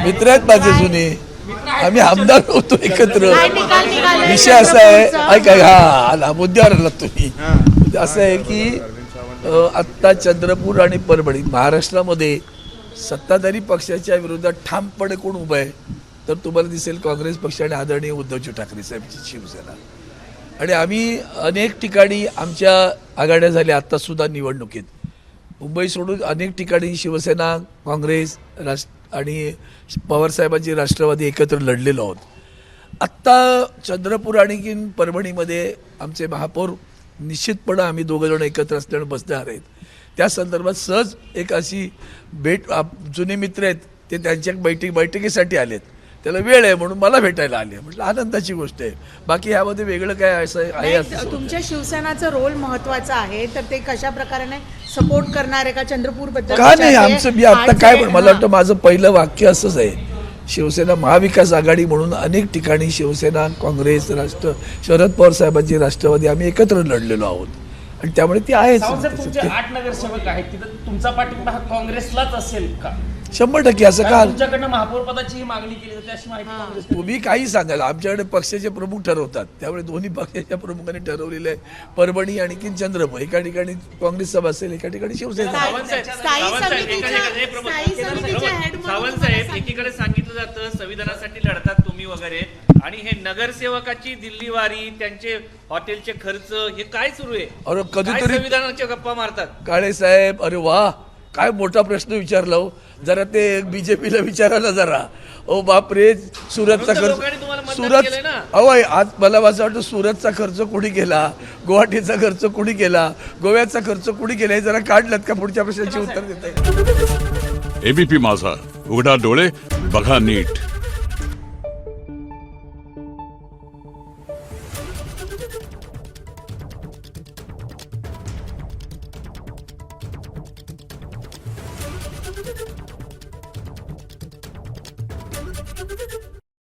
मित्र आहेत माझे जुने, आम्ही आमदार होतो एकत्र. विषय असा आहे, ऐका हा मुद्द्यावर आलात तुम्ही. असं आहे की आत्ता चंद्रपूर आणि परभणी महाराष्ट्रामध्ये सत्ताधारी पक्षाच्या विरोधात ठामपणे कोण उभं आहे तर तुम्हाला दिसेल काँग्रेस पक्ष आणि आदरणीय उद्धवजी ठाकरे साहेबची शिवसेना. आणि आम्ही अनेक ठिकाणी आमच्या आघाड्या झाल्या आत्तासुद्धा निवडणुकीत. मुंबई सोडून अनेक ठिकाणी शिवसेना, काँग्रेस आणि पवारसाहेबांची राष्ट्रवादी एकत्र लढलेलो आहोत. आत्ता चंद्रपूर आणि परभणीमध्ये आमचे महापौर निश्चितपणे आम्ही दोघंजण एकत्र असल्यानं बसणार आहेत. त्या संदर्भात सहज एक अशी भेट, जुने मित्र आहेत ते त्यांच्या बैठकीसाठी आलेत, त्याला वेळ आहे म्हणून मला भेटायला आले. म्हटलं आनंदाची गोष्ट आहे. बाकी ह्यामध्ये वेगळं काय असं आहे? तुमच्या शिवसेनाचं रोल महत्वाचा आहे तर ते कशा प्रकारे सपोर्ट करणार आहे का चंद्रपूर बद्दल? का नाही आमचं, मी आता काय मला वाटतं माझं पहिलं वाक्य असंच आहे, शिवसेना महाविकास आघाडी म्हणून अनेक ठिकाणी शिवसेना, काँग्रेस, शरद पवार साहेबांची राष्ट्रवादी आम्ही एकत्र लढलेलो आहोत आणि त्यामुळे ती आहेच. तुमचे 8 नगरसेवक आहेत, तिथं तुमचा पाठिंबा हा काँग्रेसलाच असेल का? 100% असं का? तुमच्याकडनं महापौर पदाची ही मागणी केली जाते अशी माहिती काँग्रेस. तुम्ही काही सांगाल, आमच्याकडे पक्षाचे प्रमुख ठरवतात, त्यामुळे दोन्ही पक्षाच्या प्रमुखांनी ठरवलेलं आहे. परभणी आणि चंद्रपूर एका ठिकाणी काँग्रेस सभा असेल, एका ठिकाणी शिवसेना. सावंत साहेब, एकीकडे सांगितलं जातं संविधानासाठी लढतात तुम्ही वगैरे, आणि हे नगरसेवकाची दिल्लीवारी, त्यांचे हॉटेलचे खर्च, हे काय सुरू आहे? अरे कधीतरी संविधानाच्या गप्पा मारतात काळे साहेब. अरे वा, काय मोठा प्रश्न विचारला हो. जरा ते बीजेपीला विचारायला जरा. ओ बापरे, सुरतचा खर्च, आज मला असं वाटतं सुरतचा खर्च कुणी केला, गुवाहाटीचा खर्च कुणी केला, गोव्याचा खर्च कुणी केला, हे जरा काढलं का पुढच्या प्रश्नाची उत्तर देता येईल. एबीपी माझा, उघडा डोळे बघा नीट.